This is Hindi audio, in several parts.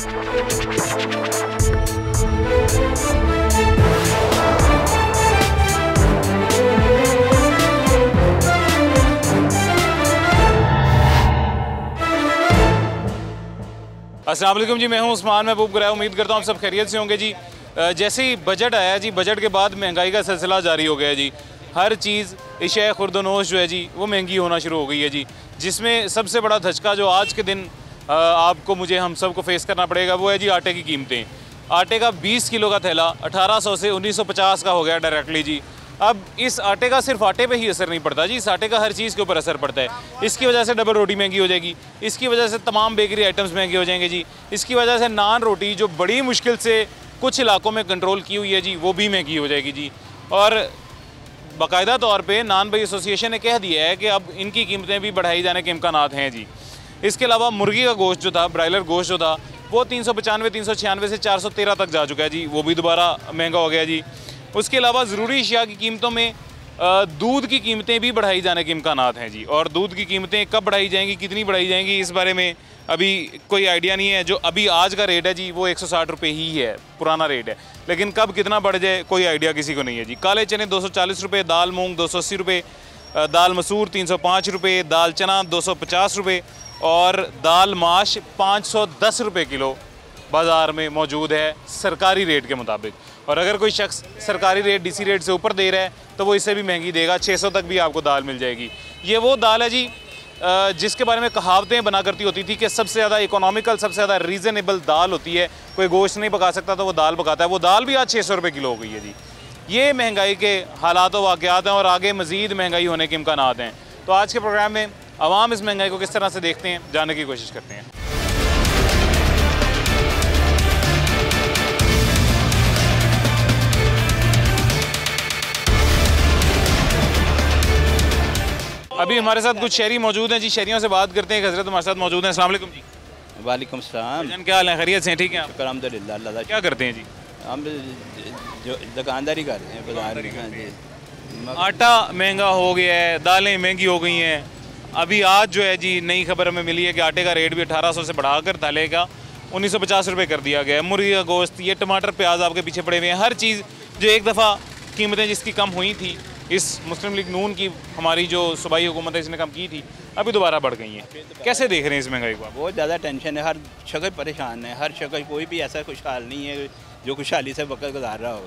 अस्सलाम वालेकुम जी, मैं हूं उस्मान महबूब गिराया। उम्मीद करता हूं आप सब खैरियत से होंगे जी। जैसे ही बजट आया जी, बजट के बाद महंगाई का सिलसिला जारी हो गया जी। हर चीज़ इशा खुर्दनोश जो है जी वो महंगी होना शुरू हो गई है जी। जिसमें सबसे बड़ा धचका जो आज के दिन आपको मुझे हम सब को फेस करना पड़ेगा वो है जी आटे की कीमतें। आटे का 20 किलो का थैला 1800 से 1950 का हो गया डायरेक्टली जी। अब इस आटे का सिर्फ आटे पे ही असर नहीं पड़ता जी, इस आटे का हर चीज़ के ऊपर असर पड़ता है। इसकी वजह से डबल रोटी महंगी हो जाएगी, इसकी वजह से तमाम बेकरी आइटम्स महंगे हो जाएंगे जी। इसकी वजह से नान रोटी जो बड़ी मुश्किल से कुछ इलाकों में कंट्रोल की हुई है जी वो भी महंगी हो जाएगी जी। और बाकायदा तौर पे नान भाई एसोसिएशन ने कह दिया है कि अब इनकी कीमतें भी बढ़ाई जाने के इम्कानात हैं जी। इसके अलावा मुर्गी का गोश्त जो था, ब्रायलर गोश्त जो था वो 395 396 से 413 तक जा चुका है जी, वो भी दोबारा महंगा हो गया जी। उसके अलावा ज़रूरी अशिया की कीमतों में दूध की कीमतें भी बढ़ाई जाने के इम्कानात हैं जी। और दूध की कीमतें कब बढ़ाई जाएंगी, कितनी बढ़ाई जाएंगी, इस बारे में अभी कोई आइडिया नहीं है। जो अभी आज का रेट है जी वो 160 रुपये ही है, पुराना रेट है, लेकिन कब कितना बढ़ जाए कोई आइडिया किसी को नहीं है जी। काले चने 240 रुपये, दाल मूंग 280 रुपये, दाल मसूर 305 रुपये, दाल चना 250 रुपये और दाल माश 510 रुपये किलो बाज़ार में मौजूद है सरकारी रेट के मुताबिक। और अगर कोई शख्स सरकारी रेट डीसी रेट से ऊपर दे रहा है तो वो इससे भी महंगी देगा, 600 तक भी आपको दाल मिल जाएगी। ये वो दाल है जी जिसके बारे में कहावतें बना करती होती थी कि सबसे ज़्यादा इकोनॉमिकल, सबसे ज़्यादा रीज़नेबल दाल होती है। कोई गोश्त नहीं पका सकता तो वो दाल पकाता है, वो दाल भी आज 600 रुपये किलो हो गई है जी। ये महंगाई के हालात व वाक़यात हैं और आगे मज़ीद महंगाई होने के इम्कानात हैं। तो आज के प्रोग्राम में आवाम इस महंगाई को किस तरह से देखते हैं जानने की कोशिश करते हैं। अभी हमारे साथ कुछ शहरी मौजूद हैं जी, शहरियों से बात करते हैं। हजरत हमारे साथ मौजूद हैं। अस्सलाम वालेकुम जी। वालेकुम सलाम। क्या हाल है, खैरियत से हैं? ठीक है, अल्हम्दुलिल्लाह। अल्लाह क्या करते हैं जी? हम जो दुकानदारी कर रहे हैं बाजार में। आटा महंगा हो गया है, दालें महंगी हो गई हैं। अभी आज जो है जी नई खबर हमें मिली है कि आटे का रेट भी 1800 से बढ़ाकर थाले का 1950 रुपये कर दिया गया है। मुर्गी का गोश्त, ये टमाटर प्याज आपके पीछे पड़े हुए हैं। हर चीज़ जो एक दफ़ा कीमतें जिसकी कम हुई थी, इस मुस्लिम लीग नून की हमारी जो सूबाई हुकूमत है इसने कम की थी, अभी दोबारा बढ़ गई हैं। कैसे देख रहे हैं इस महंगाई को? बहुत ज़्यादा टेंशन है, हर शक्ल परेशान है, हर शक्ल कोई भी ऐसा खुशहाल नहीं है जो खुशहाली से वक्त गुजार रहा हो।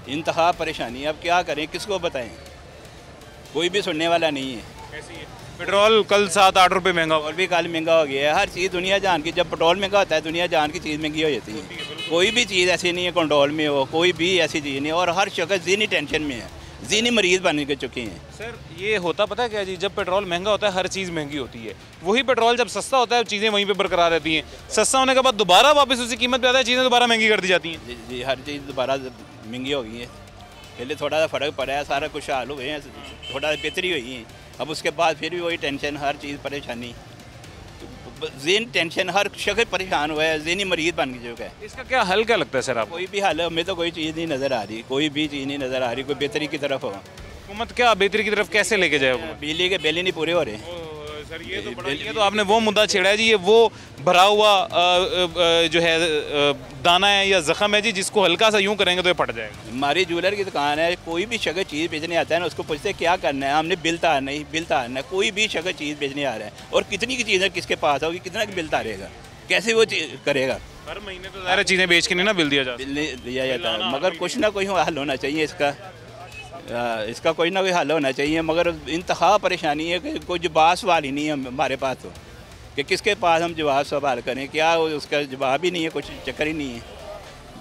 इंतहा परेशानी, अब क्या करें, किसको बताएं, कोई भी सुनने वाला नहीं है। कैसी है? पेट्रोल कल 7-8 रुपये महंगा, और भी कल महंगा हो गया है। हर चीज़ दुनिया जान की, जब पेट्रोल महंगा होता है दुनिया जान की चीज़ महंगी हो जाती है। कोई भी चीज़ ऐसी नहीं है कंट्रोल में हो, कोई भी ऐसी चीज़ नहीं, और हर शक्ल ज़हनी टेंशन में है, ज़हनी मरीज़ बन के चुके हैं। सर ये होता पता क्या जी, जब पेट्रोल महंगा होता है हर चीज़ महंगी होती है। वही पेट्रोल जब सस्ता होता है चीज़ें वहीं पे बरकरार रहती हैं। सस्ता होने के बाद दोबारा वापस उसी कीमत पे आता है, चीज़ें दोबारा महंगी कर दी जाती हैं। जी, हर चीज़ दोबारा महंगी हो गई है। पहले थोड़ा सा फ़र्क पड़ा है, सारा कुछ हाल हुए हैं, थोड़ा बेहतरी हुई है। अब उसके बाद फिर भी वही टेंशन, हर चीज़ परेशानी, ज़हन टेंशन, हर शख्स परेशान हुआ है, ज़हनी मरीज़ बन चुका है। इसका क्या हल क्या लगता है सर आपको? कोई भी हल, हमें तो कोई चीज़ नहीं नज़र आ रही, कोई भी चीज़ नहीं नज़र आ रही, कोई बेहतरी की तरफ हो। हुकूमत क्या बेहतरी की तरफ कैसे लेके जाए? बिजली के बिल ही नहीं पूरे हो रहे। सर ये तो आपने वो मुद्दा छेड़ा है जी, ये वो भरा हुआ जो है दाना है या जख्म है जी, जिसको हल्का सा यूं करेंगे तो ये फट जाएगा। हमारी ज्वेलर की दुकान है, कोई भी शक्ल चीज़ बेचने आता है ना, उसको पूछते क्या करना है, हमने बिल तारना है, बिल तारना है। कोई भी शक्ल चीज़ बेचने आ रहा है और कितनी की चीज़ है किसके पास होगी, कितना बिल तारेगा, कैसे वो करेगा? हर महीने तो सारी चीज़ें बेच के नहीं ना बिल दिया जाता, बिल नहीं दिया जाता है, मगर कुछ ना कोई हल होना चाहिए इसका कोई ना कोई हल होना चाहिए। मगर इंतहा परेशानी है कि कोई जवाब सवाल ही नहीं है हमारे पास, तो कि किसके पास हम जवाब सवाल करें, क्या उसका जवाब ही नहीं है, कुछ चक्कर ही नहीं है।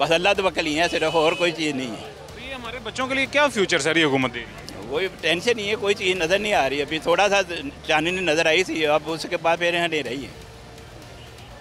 बस अल्लाह तवक्कल ही है सिर्फ, और कोई चीज़ नहीं है। तो ये हमारे बच्चों के लिए क्या फ्यूचर सर ये हुकूमत दे रही है? कोई टेंशन नहीं है, कोई चीज़ नज़र नहीं आ रही। अभी थोड़ा सा चांदनी नज़र आई थी, अब उसके बाद फिर यहाँ नहीं रही है,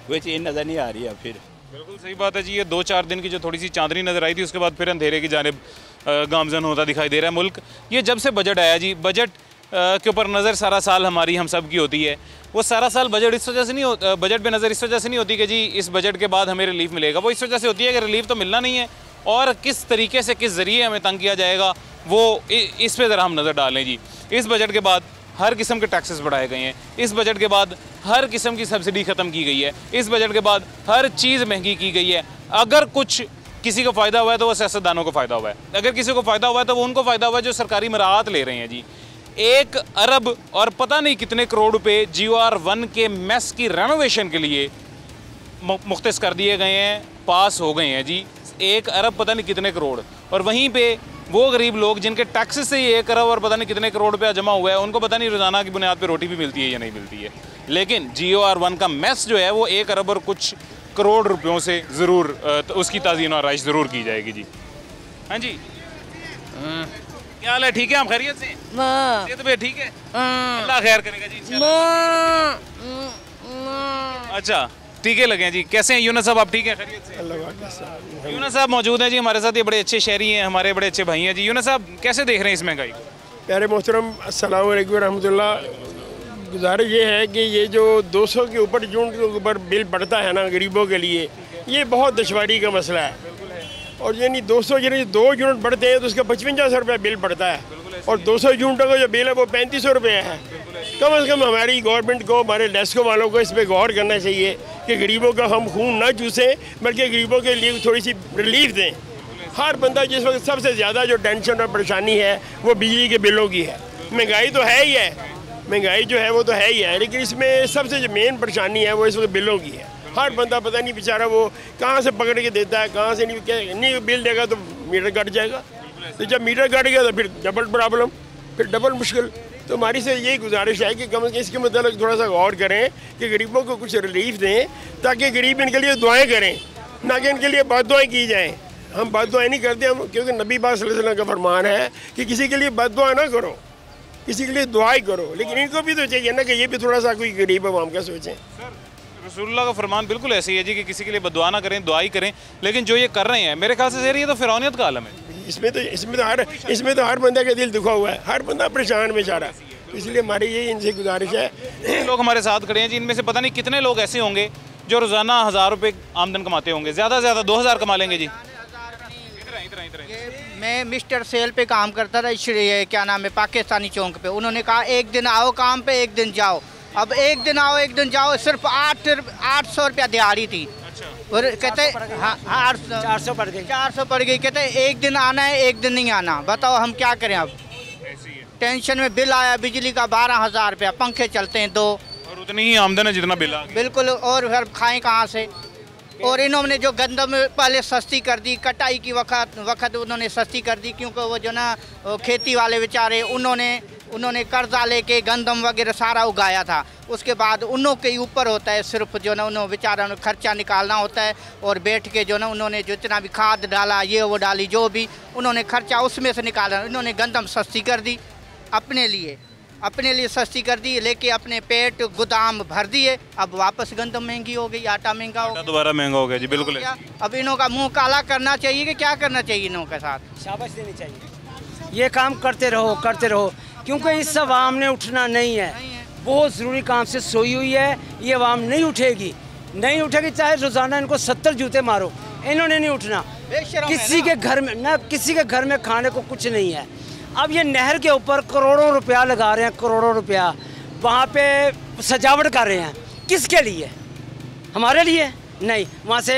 कोई चीज़ नज़र नहीं आ रही है। फिर बिल्कुल सही बात है जी, ये 2-4 दिन की जो थोड़ी सी चांदनी नज़र आई थी उसके बाद फिर अंधेरे की जानिब गामजन होता दिखाई दे रहा है मुल्क। ये जब से बजट आया जी, बजट के ऊपर नज़र सारा साल हमारी हम सब की होती है। वो सारा साल बजट इस वजह से नहीं होता, बजट पे नज़र इस वजह से नहीं होती कि जी इस बजट के बाद हमें रिलीफ मिलेगा। वो इस वजह से होती है कि रिलीफ तो मिलना नहीं है और किस तरीके से, किस ज़रिए हमें तंग किया जाएगा, वो इस पे ज़रा हम नज़र डालें जी। इस बजट के बाद हर किस्म के टैक्सेस बढ़ाए गए हैं। इस बजट के बाद हर किस्म की सब्सिडी ख़त्म की गई है। इस बजट के बाद हर चीज़ महंगी की गई है। अगर कुछ किसी को फ़ायदा हुआ है तो वो सियासतदानों को फ़ायदा हुआ है, अगर किसी को फ़ायदा हुआ है तो वो उनको फ़ायदा हुआ है जो सरकारी मराहत ले रहे हैं जी। 1 अरब और पता नहीं कितने करोड़ रुपए GOR1 के मेस की रेनोवेशन के लिए मुख्तस कर दिए गए हैं, पास हो गए हैं जी। 1 अरब पता नहीं कितने करोड़, और वहीं पे वो गरीब लोग जिनके टैक्सेस से ही 1 अरब और पता नहीं कितने करोड़ रुपया जमा हुआ है, उनको पता नहीं रोज़ाना की बुनियाद पे रोटी भी मिलती है या नहीं मिलती है। लेकिन GOR1 का मेस जो है वो 1 अरब और कुछ करोड़ रुपयों से ज़रूर उसकी ताज़ीन और आइश ज़रूर की जाएगी जी। हाँ जी, क्या हाल है? ठीक है, हम खैरियत से? सेहत पे ठीक है? अल्लाह खैर करेगा जी इंशाल्लाह। अच्छा, टीके लगे हैं जी। कैसे हैं यूनुस साहब, आप ठीक हैं? खैरियत से? यूनुस साहब मौजूद हैं जी हमारे साथ, ये बड़े अच्छे शहरी हैं, हमारे बड़े अच्छे भाई हैं जी। यूनुस साहब कैसे देख रहे हैं इस महंगाई को? प्यारे मोहतरम, अस्सलाम वालेकुम रहमतुल्लाह। गुजारिश ये है कि ये जो 200 के ऊपर यूनिट के ऊपर बिल बढ़ता है ना गरीबों के लिए, ये बहुत दुश्वारी का मसला है। और यानी 200 यानी 2 यूनिट बढ़ते हैं तो उसका 5500 रुपये बिल बढ़ता है, और 200 यूनिटों का जो बिल है वो 3500 रुपये है। कम से कम हमारी गवर्नमेंट को, हमारे डेस्को वालों को इस पर गौर करना चाहिए कि गरीबों का हम खून ना चूसें, बल्कि गरीबों के लिए थोड़ी सी रिलीफ दें। हर बंदा जिस वक्त सबसे ज़्यादा जो टेंशन और परेशानी है वो बिजली के बिलों की है। महंगाई तो है ही है, महंगाई जो है वो तो है ही है, लेकिन इसमें सबसे जो मेन परेशानी है वो इस वक्त बिलों की है। हर बंदा पता नहीं बेचारा वो कहाँ से पकड़ के देता है, कहाँ से नहीं बिल देगा तो मीटर कट जाएगा, तो जब मीटर कट गया तो फिर डबल प्रॉब्लम, फिर डबल मुश्किल। तो हमारी से यही गुजारिश है कि कम से कम इसके मतलब थोड़ा सा गौर करें कि गरीबों को कुछ रिलीफ दें, ताकि गरीब इनके लिए दुआएं करें, ना कि इनके लिए बद्दुआएं की जाएँ। हम बद्दुआएं नहीं करते हम, क्योंकि नबी पाक सल्लल्लाहु अलैहि वसल्लम का फरमान है कि किसी के लिए बद्दुआ ना करो, किसी के लिए दुआई करो। लेकिन इनको भी तो चाहिए ना कि ये भी थोड़ा सा कोई गरीब अवाम का सोचें। रसूलुल्लाह का फरमान बिल्कुल ऐसे ही है जी कि किसी के लिए बदुआ ना करें, दुआई करें। लेकिन जो ये कर रहे हैं मेरे ख्याल से ये तो फिरौनियत का आलम है। इसमें तो हर बंदे का दिल दुखा हुआ है, हर बंदा परेशान बेचारा। इसलिए हमारी यही इनसे गुजारिश है। लोग हमारे साथ खड़े हैं जी, इनमें से पता नहीं कितने लोग ऐसे होंगे जो रोज़ाना 1000 रुपये आमदन कमाते होंगे, ज़्यादा से ज़्यादा 2000 कमा लेंगे जी। मैं मिस्टर सेल पे काम करता था, ये क्या नाम है, पाकिस्तानी चौक पे। उन्होंने कहा एक दिन आओ काम पे, एक दिन जाओ। अब एक दिन आओ एक दिन जाओ, सिर्फ 800 रुपया दिहाड़ी थी। और कहते हाँ 400 पड़ गई, 400 पड़ गई। कहते एक दिन आना है एक दिन नहीं आना। बताओ हम क्या करें अब। टेंशन में बिल आया बिजली का 12,000 रुपया, पंखे चलते हैं 2, और उतनी ही आमदन है जितना बिल आ गया। बिल्कुल, और फिर खाएं कहाँ से। और इन्होंने जो गंदम पहले सस्ती कर दी, कटाई की वक्त उन्होंने सस्ती कर दी, क्योंकि वो जो ना खेती वाले बेचारे उन्होंने कर्जा लेके गंदम वगैरह सारा उगाया था। उसके बाद उन्हों के ऊपर होता है सिर्फ जो ना उन्होंने बेचारा खर्चा निकालना होता है, और बैठ के जो ना उन्होंने जितना भी खाद डाला ये वो डाली, जो भी उन्होंने खर्चा उसमें से निकाला। इन्होंने गंदम सस्ती कर दी अपने लिए सस्ती कर दी, लेके अपने पेट गोदाम भर दिए। अब वापस गंदम महंगी हो गई, आटा महंगा हो गया, दोबारा महंगा हो गया जी। बिल्कुल। अब इन्हों का मुंह काला करना चाहिए कि क्या करना चाहिए इन्हों के साथ? शाबाश देनी चाहिए। ये काम करते रहो, क्योंकि इस अवाम ने उठना नहीं है। बहुत ज़रूरी काम से सोई हुई है, ये अवाम नहीं उठेगी, चाहे रोज़ाना इनको 70 जूते मारो, इन्होंने नहीं उठना। किसी के घर में खाने को कुछ नहीं है। अब ये नहर के ऊपर करोड़ों रुपया लगा रहे हैं, करोड़ों रुपया वहाँ पे सजावट कर रहे हैं। किसके लिए? हमारे लिए नहीं। वहाँ से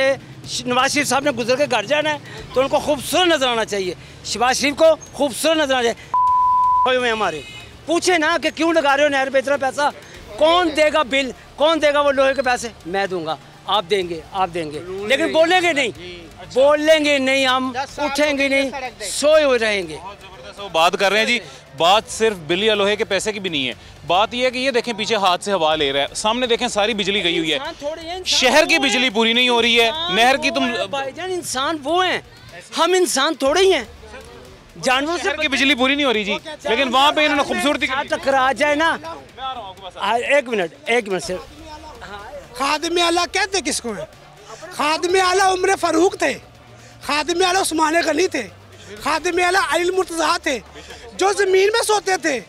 नवाज शरीफ साहब ने गुजर के घर जाना है तो उनको खूबसूरत नजर आना चाहिए, शहबाज शरीफ को खूबसूरत नजर आना चाहिए। में हमारे पूछे ना कि क्यों लगा रहे हो नहर पे इतना पैसा, कौन देगा बिल, कौन देगा वो लोहे के पैसे? मैं दूंगा, आप देंगे, लेकिन बोलेंगे नहीं, हम उठेंगे नहीं, सोए हुए रहेंगे। बात कर रहे हैं जी, बात सिर्फ बिल या लोहे के पैसे की भी नहीं है। बात यह है कि ये देखें पीछे हाथ से हवा ले रहा है, सामने देखें सारी बिजली गई हुई है, शहर की बिजली पूरी नहीं हो रही है, नहर की भाईजान इंसान वो हैं, हम इंसान थोड़े ही हैं। जानवरों से की बिजली पूरी नहीं हो रही जी, लेकिन वहाँ पे इन्होंने खूबसूरती टकरा जाए ना। एक मिनट से खादिम आला कहते किसको है? खादिम आला उम्र फारूक थे, खादिम आला उस्मान गनी थे, खादिम आला अली मुर्तज़ा थे, जो ज़मीन में सोते थे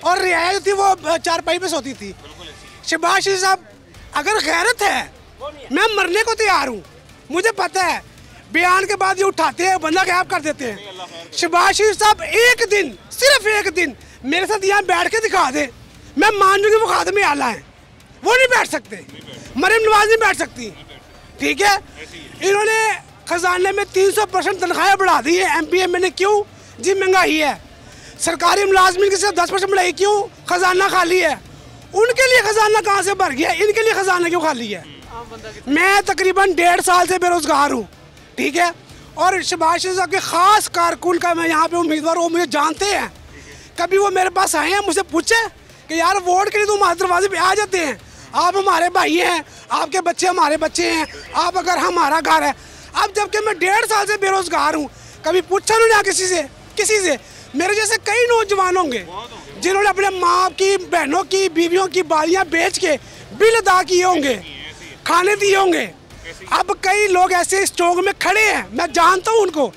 और रियायत थी वो चारपाई पे सोती थी। शहबाज शरीफ साहब अगर गैरत है, मैं मरने को तैयार हूँ, मुझे पता है। बयान के बाद ये उठाते हैं, बंदा गायब कर देते हैं। शहबाज शरीफ साहब एक दिन, सिर्फ एक दिन मेरे साथ यहाँ बैठ के दिखा दे मैं मान लूँ कि वो खादम आला हैं, वो नहीं बैठ सकते, मरीम नवाज नहीं बैठ सकती, ठीक है। इन्होंने खजाने में 300% तनख्वाहें बढ़ा दी है MPM ने, क्यों जी? महंगाई है। सरकारी मुलाजमिन की सिर्फ 10% बढ़ाई, क्यों? खजाना खाली है। उनके लिए खजाना कहाँ से भर गया, इनके लिए खजाना क्यों खाली है? मैं तकरीबन 1.5 साल से बेरोजगार हूँ, ठीक है। और शहबाज शरीफ साहब के ख़ास कारकुन का मैं यहाँ पे उम्मीदवार हूँ, मुझे जानते हैं। कभी वो मेरे पास आए हैं, मुझसे पूछे कि यार वोट के लिए तो हमारे दरवाजे पे आ जाते हैं, आप हमारे भाई हैं, आपके बच्चे हमारे बच्चे हैं, आप अगर हमारा घर है। अब जबकि मैं 1.5 साल से बेरोजगार हूँ, कभी पूछा नहीं किसी से। मेरे जैसे कई नौजवान होंगे जिन्होंने अपने माँ की, बहनों की, बीवियों की बालियाँ बेच के बिल अदा किए होंगे, खाने दिए होंगे। अब कई लोग ऐसे इस चौक में खड़े हैं, मैं जानता हूँ उनको।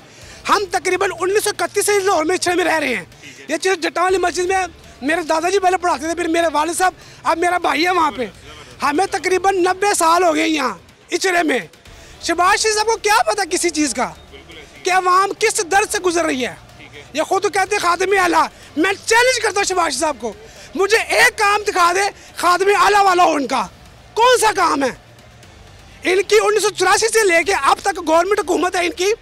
हम तकरीबन 1931 से लाहौर में इछड़े में रह रहे हैं। ये चीज़ जट्टा वाली मस्जिद में मेरे दादाजी पहले पढ़ाते थे, फिर मेरे वालिद साहब, अब मेरा भाई है वहाँ पे। हमें तकरीबन 90 साल हो गए यहाँ इचरे में। शहबाज शरीफ साहब को क्या पता किसी चीज़ का कि अवाम किस दर्द से गुजर रही है। ये खुद कहते हैं खादम आला। मैं चैलेंज करता हूँ शहबाज साहब को, मुझे एक काम दिखा दे खादम आला वाला हो, उनका कौन सा काम है? इनकी 1984 से लेके अब तक गवर्नमेंट हुकूमत है इनकी।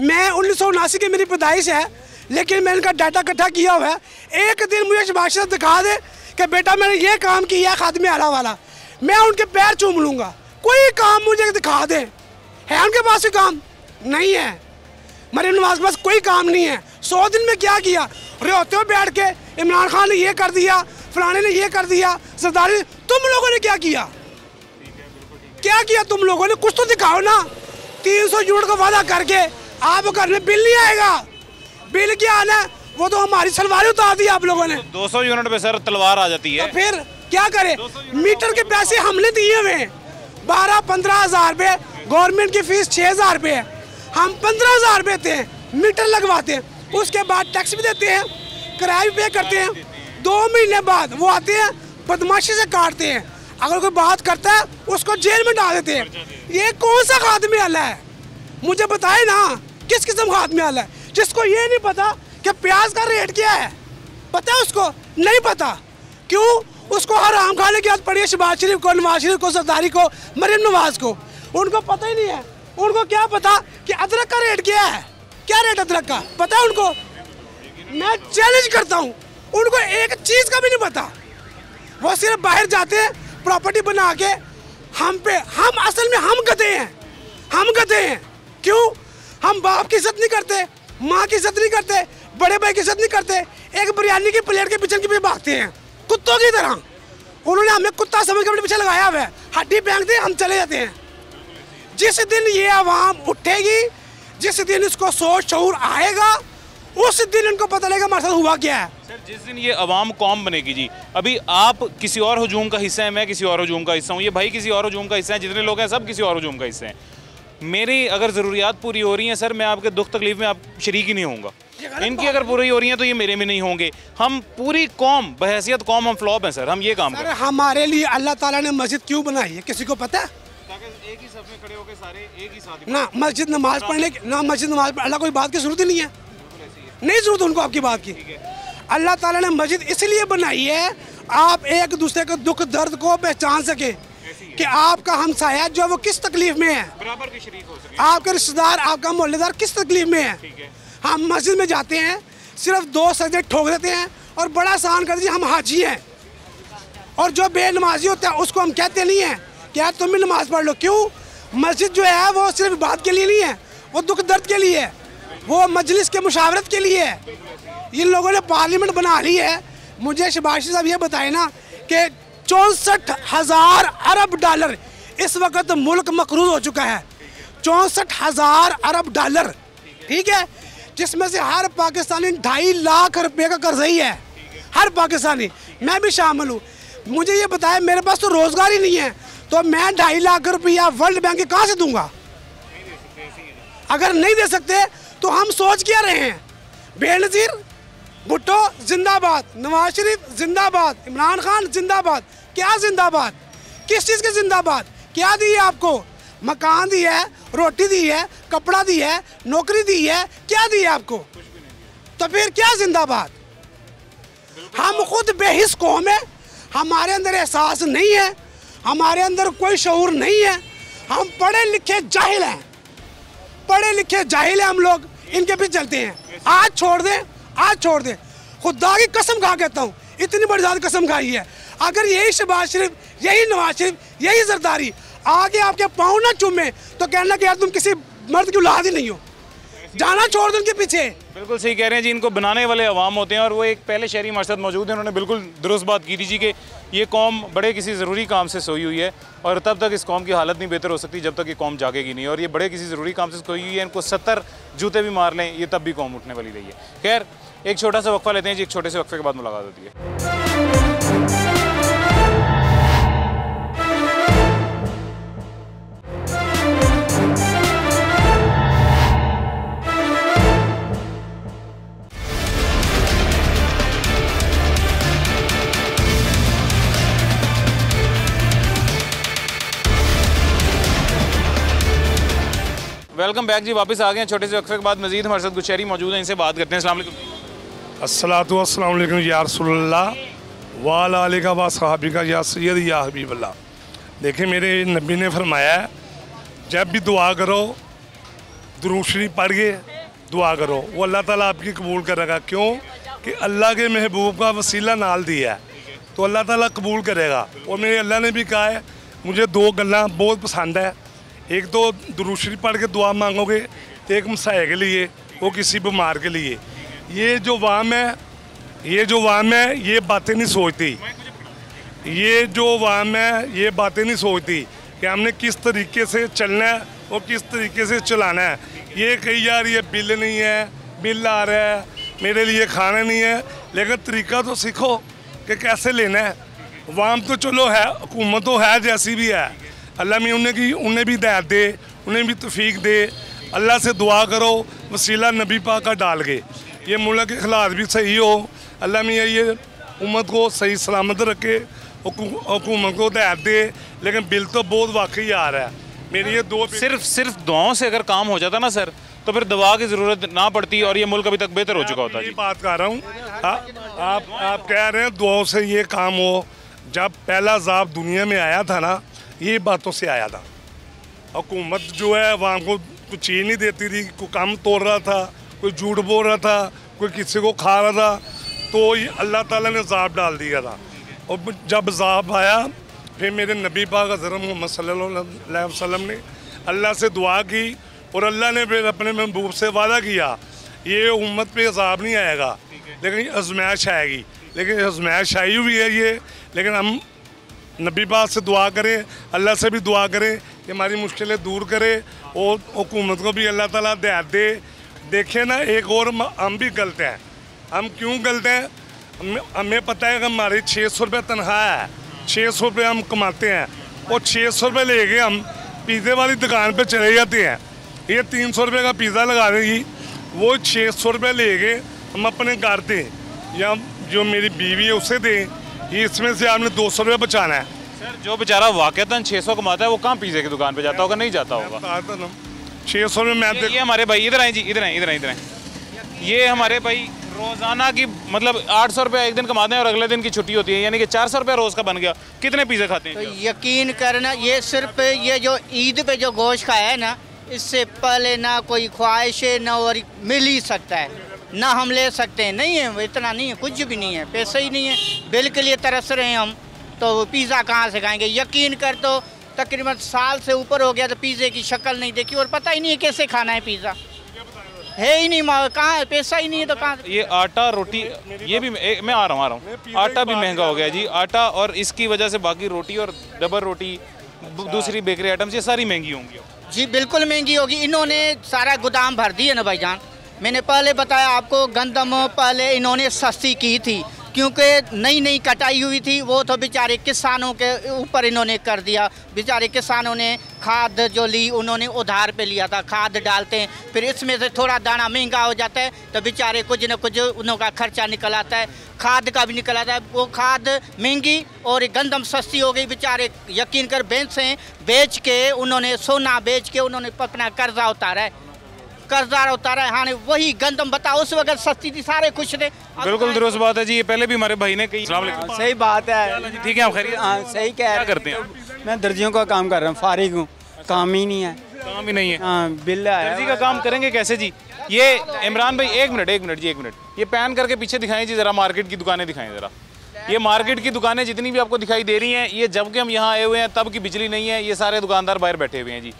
मैं 1979 की मेरी पैदाइश है, लेकिन मैं इनका डाटा इकट्ठा किया हुआ है। एक दिन मुझे शहबाज साहब दिखा दे कि बेटा मैंने ये काम किया है खादम आला वाला, मैं उनके पैर चूम लूँगा। कोई काम मुझे दिखा दे, है उनके पास कोई काम? नहीं है। मरीम नवाज के पास कोई काम नहीं है। 100 दिन में क्या किया? रोते हो बैठ के, इमरान खान ने ये कर दिया, फलाने ने ये कर दिया, सरदारी। तुम लोगों ने क्या किया? क्या किया तुम लोगों ने? कुछ तो दिखाओ ना। 300 यूनिट का वादा करके आप घर में बिल नहीं आएगा। बिल क्या आना है? वो तो हमारी सलवारें उतार दी आप लोगों ने। 200 यूनिट पे सर तलवार आ जाती है। तो फिर क्या करें? मीटर के पैसे हमने दिए हुए हैं, 12-15 हज़ार रुपये। गवर्नमेंट की फीस 6 हज़ार रुपये है, हम 15 हज़ार रुपये देते हैं, मीटर लगवाते हैं, उसके बाद टैक्स भी देते हैं, किराया भी पे करते हैं। 2 महीने बाद वो आते हैं, बदमाशी से काटते हैं। अगर कोई बात करता है उसको जेल में डाल देते हैं। ये कौन सा खादम आला है? मुझे बताए ना, किस किस्म खादम आला है? जिसको ये नहीं पता कि प्याज का रेट क्या है, पता है उसको? नहीं पता। क्यों? उसको हराम खाने की आदत पड़ी है शहबाज शरीफ को, नवाज शरीफ को, सरदारी को, मरीम नवाज को। उनको पता ही नहीं है। उनको क्या पता कि अदरक का रेट क्या है? क्या रेट अदरक का पता है उनको? मैं चैलेंज करता हूँ, उनको एक चीज़ का भी नहीं पता। वो सिर्फ बाहर जाते हैं प्रॉपर्टी बना के हम असल में हम गधे हैं। क्यों? हम बाप की इज्जत नहीं करते, माँ की इज्जत नहीं करते, बड़े भाई की इज्जत नहीं करते। एक बिरयानी की प्लेट के पीछे भी भागते हैं कुत्तों की तरह। उन्होंने हमें कुत्ता समझ के अपने पीछे लगाया हुआ है, हड्डी फेंक दे हम चले जाते हैं। जिस दिन ये आवाम उठेगी, जिस दिन इसको सोच शऊर आएगा, उस दिन इनको पता लगेगा हमारे साथ हुआ क्या है। सर जिस दिन ये अवाम कौम बनेगी जी, अभी आप किसी और हुजूम का हिस्सा है, मैं किसी और हुजूम का हिस्सा हूँ, ये भाई किसी और हुजूम का हिस्सा है, जितने लोग हैं सब किसी और हुजूम का हिस्सा हैं। मेरी अगर ज़रूरियात पूरी हो रही हैं सर, मैं आपके दुख तकलीफ में आप शरीक ही नहीं होऊंगा। इनकी अगर पूरी हो रही हैं तो ये मेरे में नहीं होंगे। हम पूरी कौम, बहैसियत कौम हम फ्लॉप हैं सर, हम ये काम सर करें। हमारे लिए अल्लाह ताला ने मस्जिद क्यों बनाई है, किसी को पता है? एक ही सफ में खड़े होकर सारे एक ही साथ ना मस्जिद नमाज पढ़ने की, ना मस्जिद नमाज अल्लाह कोई बात की जरूरत ही नहीं है, नहीं जरूरत उनको आपकी बात की। अल्लाह ताला ने मस्जिद इसलिए बनाई है आप एक दूसरे के दुख दर्द को पहचान सके कि आपका हमसाया जो वो किस तकलीफ में है, बराबर के शरीक हो सके, आपके रिश्तेदार, आपका मोहल्लेदार किस तकलीफ में है। हम मस्जिद में जाते हैं, सिर्फ 2 सजदे ठोक देते हैं और बड़ा आसान कर दीजिए हम हाजी हैं। और जो बेनमाजी होता है उसको हम कहते नहीं हैं कि यार तुम भी नमाज पढ़ लो। क्यों? मस्जिद जो है वो सिर्फ बात के लिए नहीं है, वो दुख दर्द के लिए है, वो मजलिस के मुशावरत के लिए है। इन लोगों ने पार्लियामेंट बना ली है। मुझे शहबाज शरीफ साहब ये बताए ना कि 64,000 अरब डॉलर इस वक्त मुल्क मकरूज हो चुका है। 64,000 अरब डॉलर, ठीक है, जिसमें से हर पाकिस्तानी 2.5 लाख रुपए का कर्जई है, हर पाकिस्तानी, मैं भी शामिल हूँ। मुझे ये बताया मेरे पास तो रोज़गार ही नहीं है, तो मैं 2.5 लाख रुपया वर्ल्ड बैंक के कहाँ से दूंगा? अगर नहीं दे सकते तो हम सोच क्या रहे हैं? बेनज़ीर भुट्टो जिंदाबाद, नवाज शरीफ जिंदाबाद, इमरान खान जिंदाबाद। क्या जिंदाबाद? किस चीज़ के जिंदाबाद? क्या दी है आपको? मकान दी है, रोटी दी है, कपड़ा दी है, नौकरी दी है, क्या दी है आपको? तो फिर क्या जिंदाबाद? हम खुद बेहिस कौम है, हमारे अंदर एहसास नहीं है, हमारे अंदर कोई शऊर नहीं है। हम पढ़े लिखे जाहिल हैं, पढ़े लिखे जाहिल हैं हम लोग, इनके पीछे चलते हैं। आज छोड़ दें, आज छोड़ दें, खुदा की कसम खा कहता हूँ, इतनी बड़ी ज़्यादा कसम खाई है। अगर यही शहबाज शरीफ, यही नवाज शरीफ, यही जरदारी आगे आपके पाँव ना चूमे तो कहना कि यार तुम किसी मर्द की औलाद ही नहीं हो, जाना छोड़ दो उनके पीछे। बिल्कुल सही कह रहे हैं जी, इनको बनाने वाले अवाम होते हैं। और वो एक पहले शहरी हमारे साथ मौजूद हैं, उन्होंने बिल्कुल दुरुस्त बात की थी जी कि ये कौम बड़े किसी ज़रूरी काम से सोई हुई है और तब तक इस कौम की हालत नहीं बेहतर हो सकती जब तक ये कौम जागेगी नहीं। और ये बड़े किसी ज़रूरी काम से सोई हुई है, इनको 70 जूते भी मार लें ये तब भी कौम उठने वाली रही है। खैर एक छोटा सा वक्फा लेते हैं जी, एक छोटे से वक्फे के बाद मुलाकात होती है। वेलकम बैक जी, वापस आ गए हैं छोटे से वक्फे के बाद। मजीद हमारे साथ कुछ शहरी मौजूद हैं, इनसे बात करते हैं। अस्सलाम वालेकुम। अस्सलातु वस्सलामु अलैकुम या रसूलुल्लाह व अला आलिका व सहाबिका या सय्यद या हबीबल्लाह। देखिए मेरे नबी ने फरमाया है, जब भी दुआ करो दुरूद शरीफ पढ़ के दुआ करो, वो अल्लाह ताला आपकी कबूल करेगा। क्यों कि अल्लाह के महबूब का वसीला नाल दिया है तो अल्लाह ताला कबूल करेगा। और मेरे अल्लाह ने भी कहा है, मुझे 2 गल्लां बहुत पसंद है। एक तो दुरूद शरीफ पढ़ के दुआ मांगोगे, एक मसाए के लिए, वो किसी बीमार के लिए। ये जो वाम है, ये जो वाम है ये बातें नहीं सोचती, ये जो वाम है ये बातें नहीं सोचती कि हमने किस तरीके से चलना है और किस तरीके से चलाना है। ये कही यार ये बिल नहीं है, बिल आ रहा है, मेरे लिए खाना नहीं है, लेकिन तरीका तो सीखो कि कैसे लेना है। वाम तो चलो है, हुकूमत तो है जैसी भी है, अल्लाह में उन्हें भी हिदायत दे, उन्हें भी तौफीक दे। अल्लाह से दुआ करो वसीला नबी पाक का डाल के, ये मुल्क के हालात भी सही हो, अल्लाह में ये उम्मत को सही सलामत रखे, हुकूमत को हिदायत दे। लेकिन बिल तो बहुत वाकई आ रहा है। मेरी ये 2 सिर्फ दुआओं से अगर काम हो जाता ना सर, तो फिर दवा की ज़रूरत ना पड़ती और ये मुल्क अभी तक बेहतर हो चुका होता है। ये बात कर रहा हूँ, आप कह रहे हैं दुआओं से ये काम हो। जब पहला अज़ाब दुनिया में आया था ना, ये बातों से आया था। हुकूमत जो है वहाँ को कुछ चीज़ नहीं देती थी, कोई काम तोड़ रहा था, कोई झूठ बोल रहा था, कोई किसी को खा रहा था, तो ये अल्लाह ताला ने अज़ाब डाल दिया था। और जब अज़ाब आया फिर मेरे नबी पाक हज़रत मोहम्मद सल्लल्लाहु अलैहि वसल्लम ने अल्लाह से दुआ की और अल्लाह ने फिर अपने महबूब से वादा किया, ये उम्मत पे अज़ाब नहीं आएगा लेकिन आज़माइश आएगी। लेकिन आज़माइश आई हुई है ये, लेकिन हम नबी पाक से दुआ करें, अल्लाह से भी दुआ करें कि हमारी मुश्किलें दूर करे और हुकूमत को भी अल्लाह ताला हिदायत दे। देखें ना, एक और हम भी गलत हैं। हम क्यों गलत हैं? हमें पता है कि हमारी 600 रुपये तनख्वाह है, 600 रुपये हम कमाते हैं और 600 रुपये लेके हम पिज़्ज़े वाली दुकान पे चले जाते हैं। ये 300 रुपये का पिज़्ज़ा लगा देगी, वो 600 रुपये लेके हम अपने घर दें या जो मेरी बीवी है उसे दें। इसमें से आपने 200 रुपये बचाना है। सर जो बेचारा वाकईतन 600 कमाता है वो कहाँ पिज़्ज़े की दुकान पे जाता होगा? नहीं जाता होगा। 600 रुपये मैं ये हमारे भाई इधर आए जी, इधर आए। ये हमारे भाई रोज़ाना की मतलब 800 रुपये एक दिन कमाते हैं और अगले दिन की छुट्टी होती है, यानी कि 400 रुपये रोज़ का बन गया। कितने पिज़्ज़े खाते हैं? तो यकीन करना, ये सिर्फ ये जो ईद पे जो गोश्त खाया है ना, इससे पहले ना कोई ख्वाहिश है ना और मिल ही सकता है, ना हम ले सकते हैं। नहीं है, इतना नहीं है, कुछ भी नहीं है, पैसे ही नहीं है, बिल के लिए तरस रहे हैं हम, तो पिज़्ज़ा कहाँ से खाएंगे? यकीन कर, तो तकरीबन साल से ऊपर हो गया तो पिज़्ज़े की शक्ल नहीं देखी और पता ही नहीं है कैसे खाना है पिज़्ज़ा, है ही नहीं, कहाँ है, पैसा ही नहीं है तो कहाँ? ये आटा रोटी, ये भी मैं आ रहा हूँ, आटा भी महंगा हो गया जी, आटा, और इसकी वजह से बाकी रोटी और डबल रोटी, दूसरी बेकरी आइटम्स, ये सारी महंगी होंगी जी। बिल्कुल महंगी होगी। इन्होंने सारा गोदाम भर दिया ना भाईजान। मैंने पहले बताया आपको, गंदम पहले इन्होंने सस्ती की थी क्योंकि नई कटाई हुई थी, वो तो बेचारे किसानों के ऊपर इन्होंने कर दिया। बेचारे किसानों ने खाद जो ली उन्होंने उधार पे लिया था, खाद डालते हैं, फिर इसमें से थोड़ा दाना महंगा हो जाता है तो बेचारे कुछ न कुछ उनका खर्चा निकल आता है, खाद का भी निकल आता है। वो खाद महंगी और गंदम सस्ती हो गई। बेचारे यकीन कर बैंक से बेच के उन्होंने, सोना बेच के उन्होंने अपना कर्जा उतारा है, कर्जदार उतारा है। हाँ वही गंदम बताओ, उस वक्त सस्ती थी, सारे खुश थे। बिल्कुल दुरुस्त बात है जी, ये पहले भी हमारे भाई ने कही। अस्सलाम वालेकुम। सही बात है। ठीक है, आप खैरियत? हाँ सही कह रहे करते हैं? मैं दर्जियों का काम कर रहा हूँ, फारिग हूँ, काम ही नहीं है। काम ही नहीं है। हाँ बिल आया। दर्जी का काम करेंगे कैसे जी? ये इमरान भाई एक मिनट जी, एक मिनट, ये पैन करके पीछे दिखाएं जी ज़रा, मार्केट की दुकानें दिखाएं ज़रा। ये मार्केट की दुकानें जितनी भी आपको दिखाई दे रही हैं, ये जब के हम यहाँ आए हुए हैं तब की बिजली नहीं है, ये सारे दुकानदार बाहर बैठे हुए हैं जी।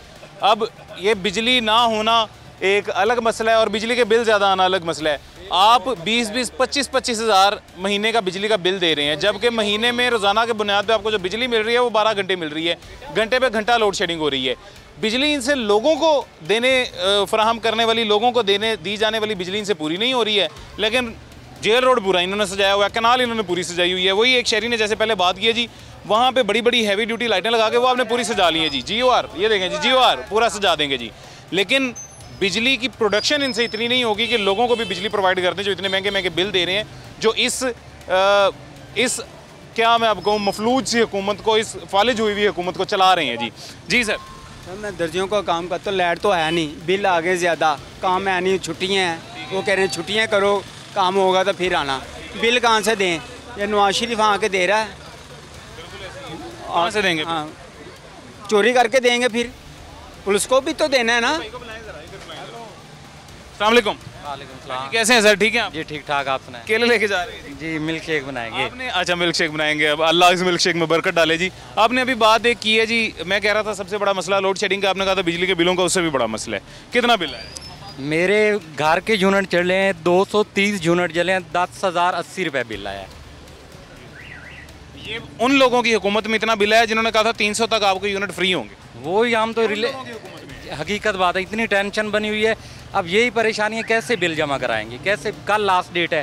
अब ये बिजली ना होना एक अलग मसला है और बिजली के बिल ज़्यादा आना अलग मसला है। आप 20-20, 25-25 हज़ार महीने का बिजली का बिल दे रहे हैं, जबकि महीने में रोज़ाना के बुनियाद पे आपको जो बिजली मिल रही है वो 12 घंटे मिल रही है, घंटे पे घंटा लोड शेडिंग हो रही है। बिजली इनसे लोगों को फराहम करने वाली, लोगों को दी जाने वाली बिजली इनसे पूरी नहीं हो रही है। लेकिन जेल रोड पूरा इन्होंने सजाया हुआ है, कनाल इन्होंने पूरी सजाई हुई है। वही एक शहरी ने जैसे पहले बात की है जी, वहाँ पे बड़ी बड़ी हैवी ड्यूटी लाइटें लगा के वो आपने पूरी सजा ली है जी। GOR ये देखें जी, GOR पूरा सजा देंगे जी। लेकिन बिजली की प्रोडक्शन इनसे इतनी नहीं होगी कि लोगों को भी बिजली प्रोवाइड करते हैं, जो इतने महंगे महंगे बिल दे रहे हैं, जो इस क्या मैं आपको मफलूज सी हुकूमत को, इस फालिज हुई हुई हुकूमत को चला रहे हैं जी। जी सर। मैं दर्जियों का काम करता हूँ, लाइट तो है नहीं, बिल आ गए ज़्यादा, काम है नहीं, छुट्टियाँ हैं, वो कह रहे हैं छुट्टियाँ करो, काम होगा तो फिर आना। बिल कहाँ से दें? ये नवाज शरीफ आके दे रहा है, कहाँ से देंगे? हाँ चोरी करके देंगे, फिर पुलिस को भी तो देना है ना। अस्सलाम वालेकुम। कैसे हैं सर? ठीक है आप? जी ठीक ठाक, आप सुनाएं? केले लेके जा रहे हैं जी, मिल्क शेक बनाएंगे आपने? अच्छा मिल्क शेक बनाएंगे, अब अल्लाह इस मिल्क शेक में बरकत डाले जी। आपने अभी बात एक की है जी, मैं कह रहा था सबसे बड़ा मसला लोड शेडिंग का, आपने कहा था बिजली के बिलों का, उससे भी बड़ा मसला है। कितना बिल है? मेरे घर के यूनिट चले हैं 230 यूनिट जले हैं, 10,080 रुपये बिल आया है। ये उन लोगों की हुकूमत में इतना बिल है जिन्होंने कहा था 300 तक आपको यूनिट फ्री होंगे। वो ही हम तो हकीकत बात है, इतनी टेंशन बनी हुई है। अब यही परेशानी है, कैसे बिल जमा कराएंगे, कैसे? कल लास्ट डेट है,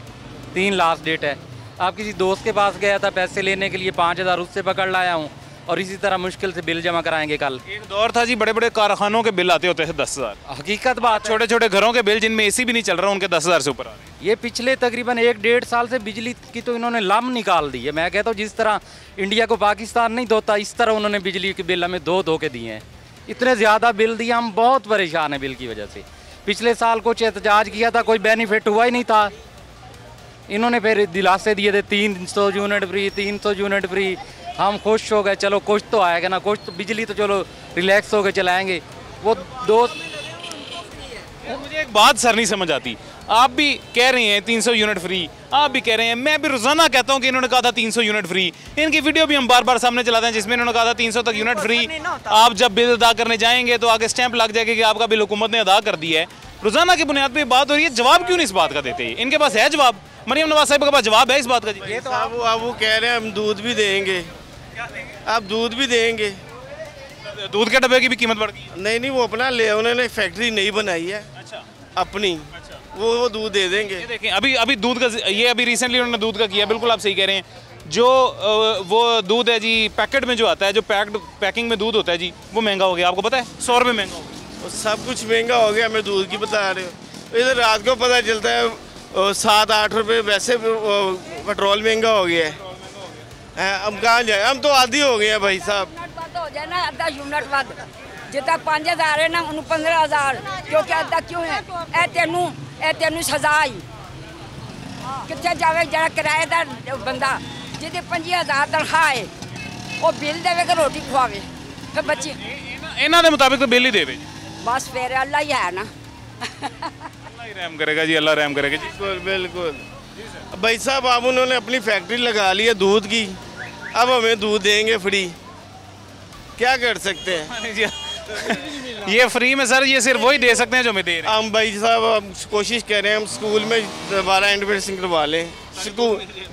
3 लास्ट डेट है। आप किसी दोस्त के पास गया था पैसे लेने के लिए, 5,000 उससे पकड़ लाया हूँ, और इसी तरह मुश्किल से बिल जमा कराएंगे कल। एक दौर था जी, बड़े बड़े कारखानों के बिल आते होते थे 10,000। हकीकत बात, छोटे छोटे घरों के बिल जिनमें AC भी नहीं चल रहा, उनके 10,000 से ऊपर आ रहे हैं। ये पिछले तकरीबन 1-1.5 साल से बिजली की तो इन्होंने लम निकाल दी है। मैं कहता हूँ जिस तरह इंडिया को पाकिस्तान नहीं धोता, इस तरह उन्होंने बिजली के बिल हमें धो के दिए हैं। इतने ज़्यादा बिल दिए, हम बहुत परेशान हैं बिल की वजह से। पिछले साल कुछ एहतजाज किया था, कोई बेनिफिट हुआ ही नहीं था। इन्होंने फिर दिलासे दिए थे 300 यूनिट फ्री, 300 यूनिट फ्री। हम खुश हो गए, चलो कुछ तो आएगा ना, कुछ तो बिजली तो चलो रिलैक्स हो के चलाएँगे। वो दोस्त, मुझे एक बात सर नहीं समझ आती, आप भी कह रहे हैं 300 यूनिट फ्री, आप भी कह रहे हैं, मैं भी रोजाना कहता हूं कि इन्होंने कहा था 300 यूनिट फ्री। इनकी वीडियो भी हम बार बार सामने चलाते हैं जिसमें इन्होंने कहा था 300 तक यूनिट फ्री। आप जब बिल अदा करने जाएंगे तो आगे स्टैंप लग जाएगा कि आपका बिल हुकूमत ने अदा कर दिया है। रोजाना की बुनियाद पर बात हो रही है, जवाब क्यों नहीं इस बात का देते? इनके पास है जवाब? मरियम नवाज साहब के पास जवाब है इस बात का जी? ये तो आप वो कह रहे हैं हम दूध भी देंगे, आप दूध भी देंगे। दूध के डब्बे की भी कीमत बढ़ गई? नहीं नहीं, वो अपना ले, उन्होंने फैक्ट्री नहीं बनाई है अपनी, वो दूध दे देंगे। ये देखें, अभी दूध का, ये अभी रिसेंटली उन्होंने दूध का किया, बिल्कुल आप सही कह रहे हैं। जो वो दूध है जी पैकेट में जो आता है, जो पैकिंग में दूध होता है जी, वो महंगा हो गया, आपको पता है? 100 रुपये महंगा हो गया। सब कुछ महंगा हो गया, मैं दूध की बता रहे हो। इधर रात को पता चलता है 7-8 रुपये, वैसे पेट्रोल महंगा हो गया है। हम कहाँ जाए, हम तो आदी हो गए हैं भाई साहब। हो जाए ना अद्धा यूनिट वध, जितना 5,000 है ना उन्होंने 15,000, क्योंकि अद्धा क्यों है? ए तेनू सजा आई कितने जावे जरा किराएदार बंदा जिसे 25,000 तनख्वाह है, वो बिल देवे रोटी खुआवे, फिर बच्चे इन्हों के मुताबिक तो बिल ही देवे। बस फिर अल्लाह ही है ना। अल्लाह ही रहम करेगा जी, अल्लाह रहम करेगा जी। बिल्कुल बिल्कुल भाई साहब, अब उन्होंने अपनी फैक्ट्री लगा ली है दूध की, अब हमें दूध देंगे फ्री, क्या कर सकते हैं? ये फ्री में सर, ये सिर्फ वही दे सकते हैं जो हमें दे रहे हैं। हम भाई साहब हम कोशिश कर रहे हैं, हम स्कूल में दोबारा एडमिशन करवा लें,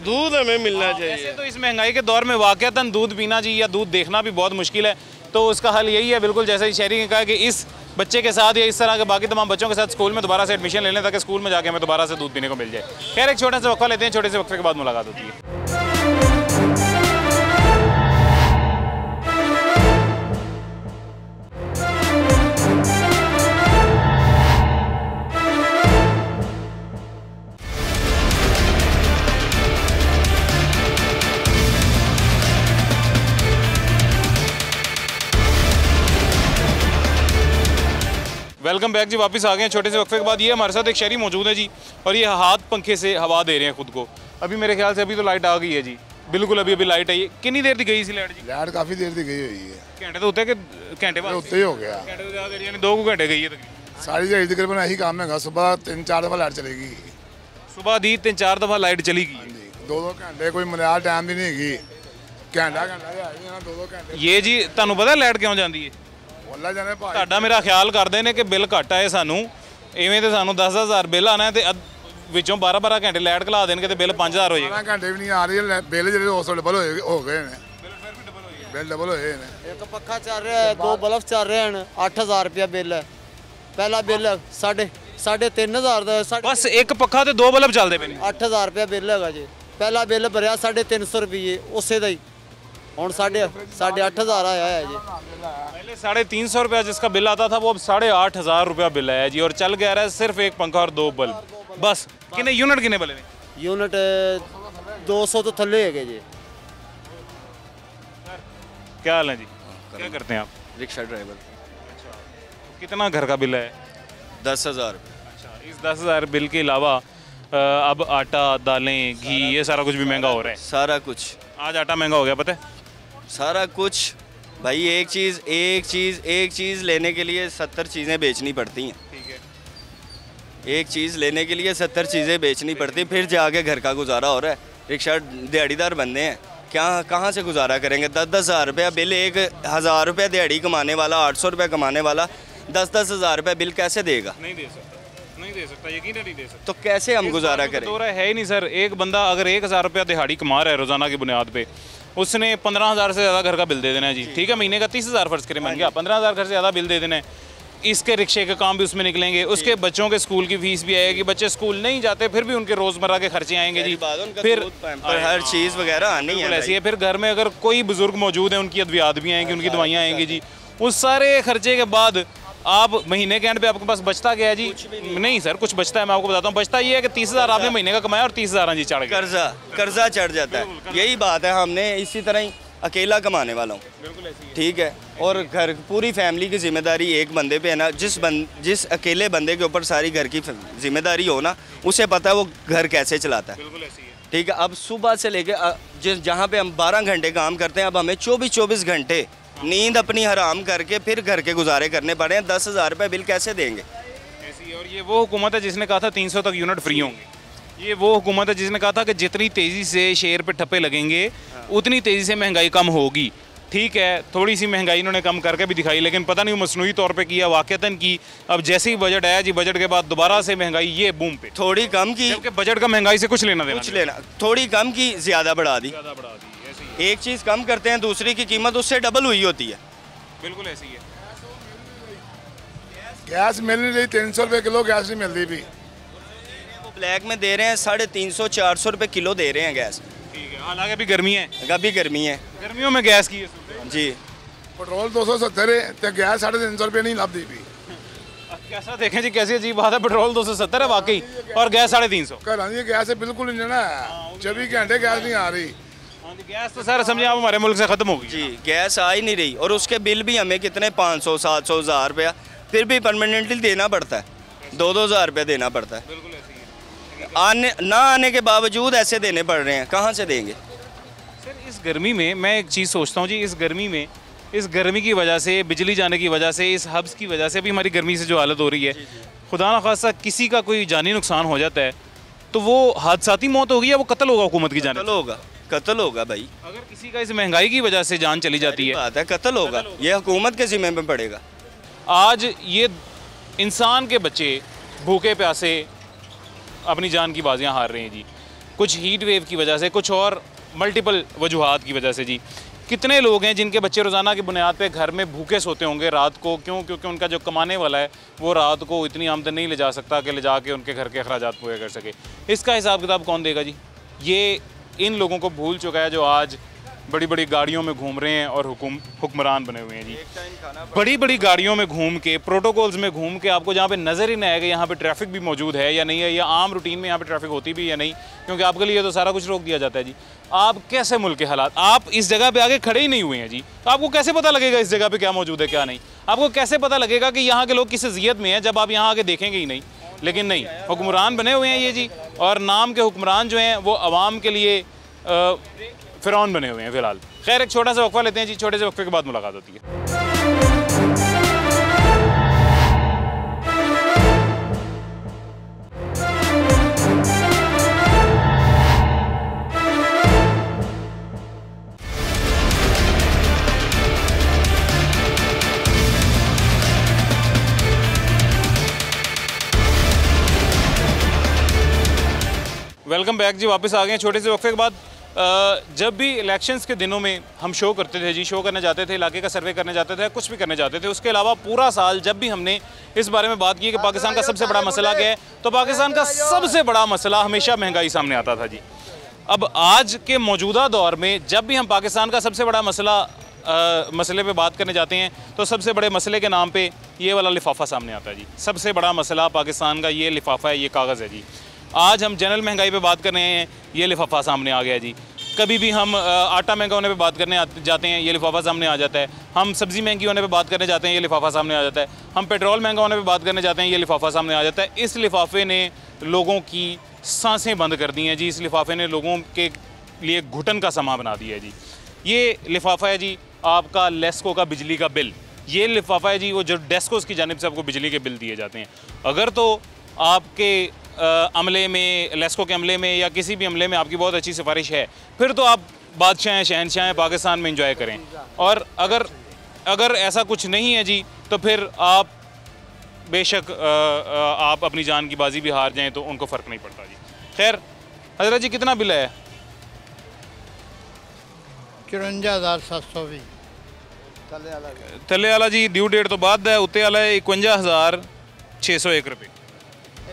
दूध हमें मिलना चाहिए। तो इस महंगाई के दौर में वाकईतन दूध पीना जी या दूध देखना भी बहुत मुश्किल है, तो उसका हल यही है, बिल्कुल जैसे शहरी ने कहा कि इस बच्चे के साथ या इस तरह के बाकी तमाम बच्चों के साथ स्कूल में दोबारा से एडमिशन ले लें, ताकि स्कूल में जाके हमें दोबारा से दूध पीने को मिल जाए। खैर एक छोटे से वक्फा लेते हैं, छोटे से वक्फे के बाद मुलाकात होती है। वेलकम बैक जी, वापस आ गए हैं छोटे से वक्फे के बाद। ये हमारे साथ एक शहरी मौजूद है जी और ये हाथ पंखे से हवा दे रहे हैं खुद को। अभी मेरे ख्याल से अभी तो लाइट आ गई है जी, बिल्कुल अभी लाइट आई है। कितनी देर दी गई सी लाइट जी? लाइट काफ़ी देर दी गई हुई है, घंटे तो होते हैं कि घंटे बाद उत्ते ही हो गया, घंटे तो ज़्यादा यानी 2 घंटे गई है तकरीबन। सारी दिहाड़ी तकरीबन यही काम है। सुबह 3-4 दफ़ा लाइट चलेगी, सुबह दी 3-4 दफ़ा लाइट चली गई, 2-2 घंटे कोई मनियाल टाइम भी नहीं हैगी, घंटा 2-2 घंटे। ये जी ਤੁਹਾਨੂੰ ਪਤਾ ਲਾਈਟ ਕਿਉਂ ਜਾਂਦੀ ਹੈ? ਅੱਲਾ ਜਾਣੇ ਭਾਈ, ਤੁਹਾਡਾ ਮੇਰਾ ਖਿਆਲ ਕਰਦੇ ਨੇ ਕਿ ਬਿੱਲ ਘੱਟ ਆਏ ਸਾਨੂੰ, ਇਵੇਂ ਤੇ ਸਾਨੂੰ 10,000 ਬਿੱਲ ਆਣਾ ਤੇ ਵਿੱਚੋਂ 12-12 ਘੰਟੇ ਲਾਈਟ ਖਲਾ ਦੇਣਗੇ ਤੇ ਬਿੱਲ 5,000 ਹੋ ਜਾਏਗਾ। 12 ਘੰਟੇ ਵੀ ਨਹੀਂ ਆ ਰਹੀ ਬਿੱਲ, ਜਿਹੜੇ ਉਸ ਵੇਲੇ ਡਬਲ ਹੋ ਗਏ ਨੇ, ਬਿੱਲ ਡਬਲ ਹੋਏ ਨੇ। ਇੱਕ ਪੱਖਾ ਚੱਲ ਰਿਹਾ ਹੈ, 2 ਬਲਬ ਚੱਲ ਰਹੇ ਹਨ, 8,000 ਰੁਪਇਆ ਬਿੱਲ ਹੈ। ਪਹਿਲਾ ਬਿੱਲ 3,500 ਦਾ, ਬਸ ਇੱਕ ਪੱਖਾ ਤੇ 2 ਬਲਬ ਚੱਲਦੇ ਪਏ ਨੇ। 8,000 ਰੁਪਇਆ ਬਿੱਲ ਹੈਗਾ ਜੀ। ਪਹਿਲਾ ਬਿੱਲ ਭਰਿਆ 350 ਰੁਪਏ ਉਸੇ ਦਾ ਹੀ, ਹੁਣ 8,500 आया है जी। पहले 350 रुपया जिसका बिल आता था वो अब 8,500 रुपया बिल है जी, और चल गया रहा है सिर्फ एक पंखा और 2 बल्ब बस। कितने यूनिट कितने बले ने? यूनिट 200 तो थले है जी। क्या हाल है जी, क्या करते हैं आप? Rickshaw driver. अच्छा, कितना घर का बिल है? 10,000। अच्छा, इस 10,000 बिल के अलावा अब आटा, दालें, घी, ये सारा कुछ भी महंगा हो रहा है। सारा कुछ आज आटा महंगा हो गया, पता है? सारा कुछ भाई, एक चीज़ लेने के लिए 70 चीज़ें बेचनी पड़ती हैं। ठीक है, एक चीज़ लेने के लिए 70 चीज़ें बेचनी पड़ती, फिर जाके घर का गुजारा हो रहा है। रिक्शा दिहाड़ीदार बंदे हैं, क्या कहाँ से गुजारा करेंगे? 10,000 रुपया बिल, 1,000 रुपया दिहाड़ी कमाने वाला, 800 रुपया कमाने वाला 10,000 रुपया बिल कैसे देगा? नहीं दे सकता, नहीं दे सकता, यकीन नहीं दे सकता। तो कैसे हम गुजारा करें? दौरा है ही नहीं सर। एक बंदा अगर 1,000 रुपया दिहाड़ी कमा रहा है रोजाना की बुनियाद पे, उसने 15,000 से ज़्यादा घर का बिल दे देना है जी। ठीक है, महीने का 30,000 फर्ज करें, बन गया 15,000 घर से ज़्यादा बिल दे देना है। इसके रिक्शे के काम भी उसमें निकलेंगे, उसके बच्चों के स्कूल की फीस भी आएगी, बच्चे स्कूल नहीं जाते फिर भी उनके रोज़मर्रा के खर्चे आएंगे जी, फिर हर चीज़ वगैरह आनी है ऐसी है। फिर घर में अगर कोई बुजुर्ग मौजूद है उनकी अद्वियात भी आएंगी, उनकी दवाइयाँ आएंगी जी। उस सारे खर्चे के बाद आप महीने के एंड पे आपके पास बचता क्या है जी? नहीं सर, कुछ बचता है, मैं आपको बताता हूँ। बचता ये है कि 30,000 आपने महीने का कमाया और 30,000 जी चढ़ गया, कर्जा चढ़ जाता है। यही बात है, हमने इसी तरह ही अकेला कमाने वाला हूँ, ठीक है, और घर पूरी फैमिली की जिम्मेदारी एक बंदे पे है ना। जिस अकेले बंदे के ऊपर सारी घर की जिम्मेदारी हो ना, उसे पता है वो घर कैसे चलाता है, ठीक है। अब सुबह से लेके जहाँ पे हम 12 घंटे काम करते हैं, अब हमें 24 घंटे नींद अपनी हराम करके फिर घर के गुजारे करने पड़े हैं। 10,000 रुपये बिल कैसे देंगे? ऐसी। और ये वो हुकूमत है जिसने कहा था 300 तक यूनिट फ्री होंगे। ये वो हुकूमत है जिसने कहा था कि जितनी तेज़ी से शेयर पे ठप्पे लगेंगे उतनी तेज़ी से महंगाई कम होगी। ठीक है, थोड़ी सी महंगाई इन्होंने कम करके भी दिखाई, लेकिन पता नहीं मसनूई तौर पे किया वाक़तन की। अब जैसे ही बजट आया जी, बजट के बाद दोबारा से महंगाई ये बूम पे। थोड़ी कम की, जबकि बजट का महंगाई से कुछ लेना, थोड़ी कम की ज़्यादा बढ़ा दी। एक चीज़ कम करते हैं, दूसरी की कीमत उससे डबल हुई होती है। बिल्कुल ऐसी है। गैस मिल नहीं रही, 300 रुपये किलो गैस नहीं मिल रही भी। वो ब्लैक में दे रहे हैं 350-400 रुपये किलो दे रहे हैं गैस। ठीक है, हालांकि अभी गर्मी है, अभी गर्मी है, गर्मियों में गैस की जी। पेट्रोल 270 है तो गैस 350 रुपये नहीं लभदी भी। कैसा देखें जी, कैसी अजीब बात है। पेट्रोल 270 है वाकई, और गैस 350। घर की गैस बिल्कुल नहीं ना, 24 घंटे गैस नहीं आ रही। गैस तो सर समझे आप हमारे मुल्क से ख़त्म हो गई जी, गैस आ ही नहीं रही। और उसके बिल भी हमें कितने 500, 700, 1,000 रुपया फिर भी परमानेंटली देना पड़ता है, 2,000 रुपया देना पड़ता है। ना आने के बावजूद ऐसे देने पड़ रहे हैं, कहाँ से देंगे सर? इस गर्मी में मैं एक चीज़ सोचता हूँ जी, इस गर्मी की वजह से, बिजली जाने की वजह से, इस हब्स की वजह से भी हमारी गर्मी से जो हालत हो रही है, खुदा न खासा किसी का कोई जानी नुकसान हो जाता है तो वो हादसाती मौत होगी या वो कत्ल होगा हुकूमत की जानिब? कत्ल होगा भाई। अगर किसी का इस महंगाई की वजह से जान चली जाती है, बात है, कत्ल होगा, ये हुकूमत के जिम्मे में पड़ेगा। आज ये इंसान के बच्चे भूखे प्यासे अपनी जान की बाजियां हार रहे हैं जी, कुछ हीट वेव की वजह से, कुछ और मल्टीपल वजूहात की वजह से जी। कितने लोग हैं जिनके बच्चे रोज़ाना की बुनियाद पे घर में भूखे सोते होंगे रात को? क्यों? क्योंकि उनका जो कमाने वाला है वो रात को इतनी आमदन नहीं ले जा सकता कि ले जाके उनके घर के अखराजात पूरे कर सके। इसका हिसाब किताब कौन देगा जी? ये इन लोगों को भूल चुका है जो आज बड़ी बड़ी गाड़ियों में घूम रहे हैं और हुक्मरान बने हुए हैं जी। बड़ी बड़ी गाड़ियों में घूम के, प्रोटोकॉल्स में घूम के, आपको जहाँ पे नज़र ही नहीं आएगा यहाँ पे ट्रैफिक भी मौजूद है या नहीं है, या आम रूटीन में यहाँ पे ट्रैफिक होती भी या नहीं, क्योंकि आपके लिए तो सारा कुछ रोक दिया जाता है जी। आप कैसे मुल्क के हालात, आप इस जगह पे आगे खड़े ही नहीं हुए हैं जी, तो आपको कैसे पता लगेगा इस जगह पे क्या मौजूद है क्या नहीं? आपको कैसे पता लगेगा कि यहाँ के लोग किस अज़ियत में हैं जब आप यहाँ आगे देखेंगे ही नहीं? लेकिन नहीं, हुक्मरान बने हुए हैं ये जी, और नाम के हुक्मरान जो हैं वो आवाम के लिए फ़िरौन बने हुए हैं फ़िलहाल। खैर, एक छोटा सा वक्फा लेते हैं जी, छोटे से वक्फे के बाद मुलाकात होती है। वेलकम बैक जी, वापस आ गए छोटे से वक्फे के बाद। जब भी इलेक्शंस के दिनों में हम शो करते थे जी, शो करने जाते थे, इलाके का सर्वे करने जाते थे, कुछ भी करने जाते थे, उसके अलावा पूरा साल जब भी हमने इस बारे में बात की कि पाकिस्तान का सबसे बड़ा मसला क्या है, तो पाकिस्तान का सबसे बड़ा मसला हमेशा महंगाई सामने आता था जी। अब आज के मौजूदा दौर में जब भी हम पाकिस्तान का सबसे बड़ा मसले पे बात करने जाते हैं तो सबसे बड़े मसले के नाम पे ये वाला लिफाफा सामने आता है जी। सबसे बड़ा मसला पाकिस्तान का ये लिफाफा है, ये कागज़ है जी। आज हम जनरल महंगाई पे बात कर रहे हैं, ये लिफाफा सामने आ गया जी। कभी भी हम आटा महंगा होने पे बात करने जाते हैं, ये लिफाफा सामने आ जाता है। हम सब्ज़ी महंगी होने पे बात करने जाते हैं, ये लिफाफा सामने आ जाता है। हम पेट्रोल महंगा होने पे बात करने जाते हैं, ये लिफाफा सामने आ जाता है। इस लिफाफे ने लोगों की सांसें बंद कर दी हैं जी। इस लिफाफे ने लोगों के लिए घुटन का समा बना दिया है जी। ये लिफाफा है जी आपका लेस्को का बिजली का बिल। ये लिफाफा है जी वो जो डेस्कोस की जानिब से आपको बिजली के बिल दिए जाते हैं। अगर तो आपके अमले में, लेस्को के अमले में या किसी भी अमले में आपकी बहुत अच्छी सिफारिश है, फिर तो आप बादशाह शहनशाह पाकिस्तान में इंजॉय करें। और अगर ऐसा कुछ नहीं है जी तो फिर आप बेशक आप अपनी जान की बाजी भी हार जाएं तो उनको फ़र्क नहीं पड़ता जी। खैर हजरत जी, कितना बिल है? 54,720। थले वाला जी ड्यू डेट तो बाद है, उत्ते वाला है 51,601 रुपये।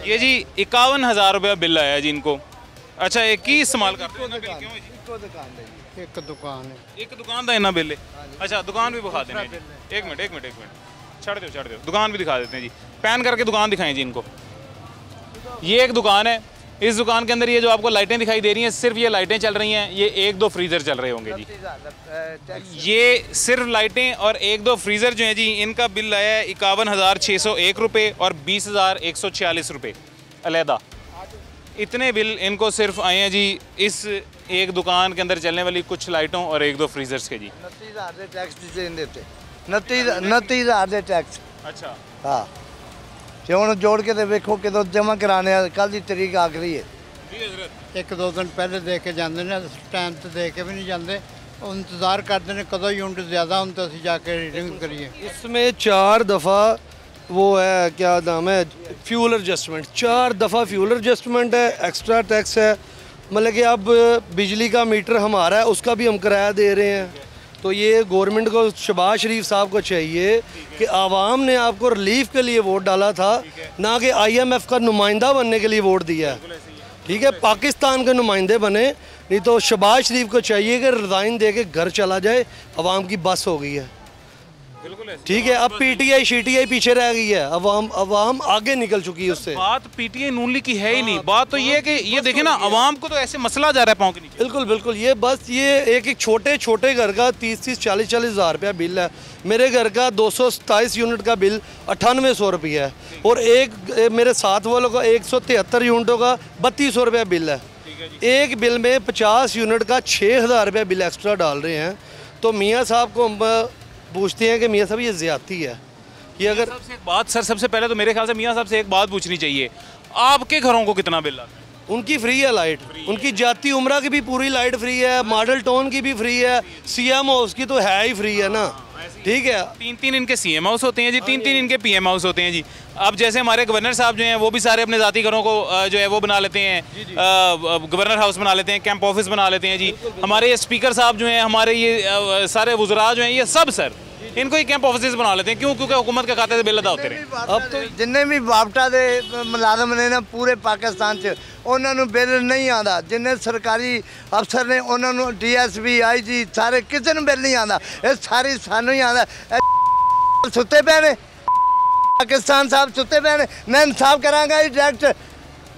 ये जी 51,000 रुपया बिल आया जी इनको। अच्छा, एक ही इस्तेमाल करते हैं? एक दुकान है, एक दुकान का इतना बिल है। अच्छा, दुकान भी दिखा देना जी। एक मिनट छड़ दो, दुकान भी दिखा देते हैं जी। पैन करके दुकान दिखाएं जी इनको। ये एक दुकान है, इस दुकान के अंदर ये जो आपको लाइटें दिखाई दे रही हैं, सिर्फ ये लाइटें चल रही हैं। ये 1-2 फ्रीज़र चल रहे होंगे जी। ये सिर्फ लाइटें और 1-2 फ्रीज़र जो हैं जी, इनका बिल आया है 51,601 रुपये और 20,146 रुपये अलहदा। इतने बिल इनको सिर्फ आए हैं जी इस एक दुकान के अंदर चलने वाली कुछ लाइटों और 1-2 फ्रीज़र्स के जी। 29,000 टैक्स देते 29,000 टैक्स। अच्छा, हाँ, ਤੇ ਹੁਣ ਜੋੜ ਕੇ ਤੇ ਵੇਖੋ ਕਿਦੋਂ ਜਮ੍ਹਾਂ ਕਰਾਣੇ ਆ। ਕੱਲ ਦੀ ਤਰੀਕ ਆਖਰੀ ਹੈ जी हजरत। 1-2 दिन पहले दे के जाते हैं, टाइम तो दे के भी नहीं जाते, इंतज़ार करते हैं कदों यूनिट ज़्यादा हों तो असीं जाके रीडिंग करिए। इसमें 4 दफ़ा वो है, क्या नाम है, फ्यूल एडजस्टमेंट। 4 दफ़ा फ्यूल एडजस्टमेंट है, एक्स्ट्रा टैक्स है। मतलब कि अब बिजली का मीटर हमारा है, उसका भी हम किराया दे रहे हैं। तो ये गवर्नमेंट को, शहबाज शरीफ साहब को चाहिए कि आवाम ने आपको रिलीफ के लिए वोट डाला था, ना कि IMF का नुमाइंदा बनने के लिए वोट दिया है। ठीक है, पाकिस्तान के नुमाइंदे बने, नहीं तो शहबाज शरीफ को चाहिए कि रिज़ाइन दे के घर चला जाए। आवाम की बस हो गई है। ठीक है, अब PTI CTI पीछे रह गई है, अवाम आगे निकल चुकी है उससे। बात PTI नून लीग की है ही नहीं। बात तो ये है कि ये देखें ना, अवाम को तो ऐसे मसला जा रहा है पाँव के नीचे। बिल्कुल बिल्कुल, ये बस ये एक छोटे घर का 30-30, 40-40 हज़ार रुपया बिल है। मेरे घर का 227 यूनिट का बिल 9800 रुपया है, और एक मेरे साथ वालों का 173 यूनिटों का 3200 रुपया बिल है। एक बिल में 50 यूनिट का 6,000 रुपया बिल एक्स्ट्रा डाल रहे हैं। तो मियाँ साहब को हम पूछते हैं कि मियाँ साहब ये ज़्यादती है। ये अगर बात सर, सबसे पहले तो मेरे ख्याल से मियाँ साहब से एक बात पूछनी चाहिए, आपके घरों को कितना बिल आता है? उनकी फ्री है लाइट, उनकी जाती उम्रा की भी पूरी लाइट फ्री है, मॉडल टाउन की भी फ्री है, CM हाउस की तो है ही फ्री है ना। ठीक है, 3-3 इनके CM हाउस होते हैं जी, 3-3 इनके PM हाउस होते हैं जी। अब जैसे हमारे गवर्नर साहब जो हैं वो भी सारे अपने ज़ाती घरों को जो है वो बना लेते हैं, गवर्नर हाउस बना लेते हैं, कैंप ऑफिस बना लेते हैं जी। हमारे ये स्पीकर साहब जो हैं, हमारे ये सारे वज़रा जो हैं, ये सब सर इनको ही कैंप ऑफिस बना लेते हैं। क्यों? क्योंकि हुकूमत के खाते से बिल अदा होते रहे। अब तो जिन्ने भी बापटा दे मुलाजम ने ना पूरे पाकिस्तान च उन्होंने बिल नहीं आता, जिन्हें सरकारी अफसर ने उन्होंने DSP IG सारे किसी बिल नहीं आता, ये सारी सानू ही आता। सुते पे ने पाकिस्तान साहब सुते पे ने, मैं इंसाफ करांगा ही डायरैक्ट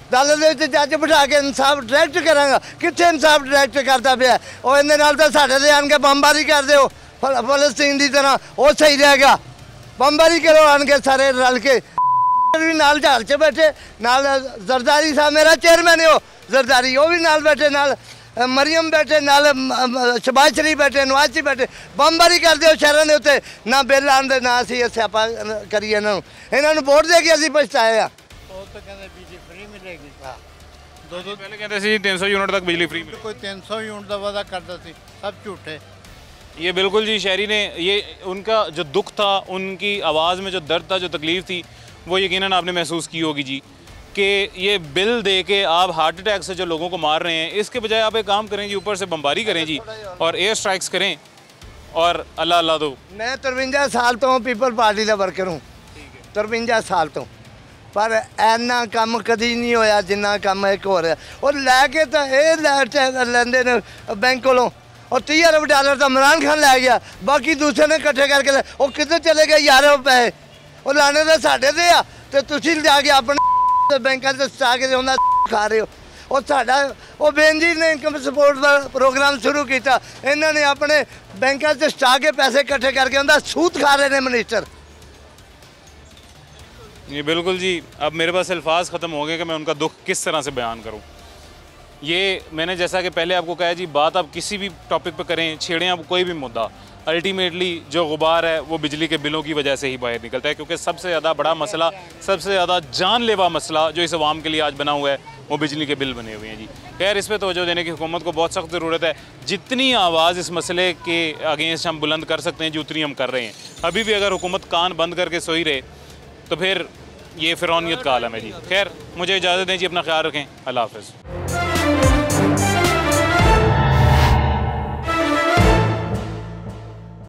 अदालत जज बिठा के इंसाफ डायरैक्ट करांगा। कितने इंसाफ डायरैक्ट करता पे और इन्हें नाल तो साढ़े दे आन के बमबारी कर दो फलस्तीन की तरह, वो सही रहेगा। बमबारी करो आन के सारे रल के, भी नाल झाल च बैठे, नाल जरदारी साहब मेरा चेयरमैन है, वो जरदारी वो भी नाल बैठे, नाल मरियम बैठे, नाल शबाज शरीफ बैठे, नवाज शरीफ बैठे। बमबारी कर दो शहरों के उत्ते, ना बिल आंदे ना असी स्यापा करिए इन्होंने वोट दे के असी पछताए आ। बिजली फ्री मिलेगी पहले कहते सी 300 यूनिट तक बिजली फ्री मिलेगी, कोई 300 यूनिट का वादा करता सी, सब झूठे। ये बिल्कुल जी शहरी ने ये उनका जो दुख था, उनकी आवाज़ में जो दर्द था, जो तकलीफ़ थी, वो यकीनन आपने महसूस की होगी जी कि ये बिल दे के आप हार्ट अटैक से जो लोगों को मार रहे हैं, इसके बजाय आप एक काम करें जी, ऊपर से बमबारी करें जी और एयर स्ट्राइक्स करें और अल्लाह अल्लाह दो। मैं 53 साल तो पीपल पार्टी का वर्कर हूँ, 53 साल तो, पर इन्ना काम कभी नहीं होया जिन्ना काम एक हो रहा। और लैके तो ये लेंदे ने बैंक कोलों, और 30 अरब डॉलर तो इमरान खान लै गया, बाकी दूसरे ने इकट्ठे करके वो कितने चले गए यार पैसे, वो लाने तो साढ़े से आ, तो तुम जाके अपने बैंकों से स्टा के खा रहे हो। और साडा वो बेन जी ने इनकम सपोर्ट का प्रोग्राम शुरू किया, इन्होंने अपने बैंकों से स्टा के पैसे इकट्ठे करके उनका सूद खा रहे हैं मिनिस्टर। ये बिल्कुल जी, अब मेरे पास अल्फाज ख़त्म हो गए कि मैं उनका दुख किस तरह से बयान करूं। ये मैंने जैसा कि पहले आपको कहा जी, बात आप किसी भी टॉपिक पे करें, छेड़ें आप कोई भी मुद्दा, अल्टीमेटली जो गुबार है वो बिजली के बिलों की वजह से ही बाहर निकलता है, क्योंकि सबसे ज़्यादा बड़ा मसला, सबसे ज़्यादा जानलेवा मसला जो इस अवाम के लिए आज बना हुआ है वो बिजली के बिल बने हुए हैं जी। खैर, इस पर तवज्जो देने की हुकूमत को बहुत सख्त ज़रूरत है। जितनी आवाज़ इस मसले के अगेंस्ट हम बुलंद कर सकते हैं जी, उतनी हम कर रहे हैं। अभी भी अगर हुकूमत कान बंद करके सोई रहे तो फिर ये फ़िरौनियत का आलम है जी। खैर, मुझे इजाज़त दें जी, अपना ख्याल रखें, अल्लाह हाफ़िज़।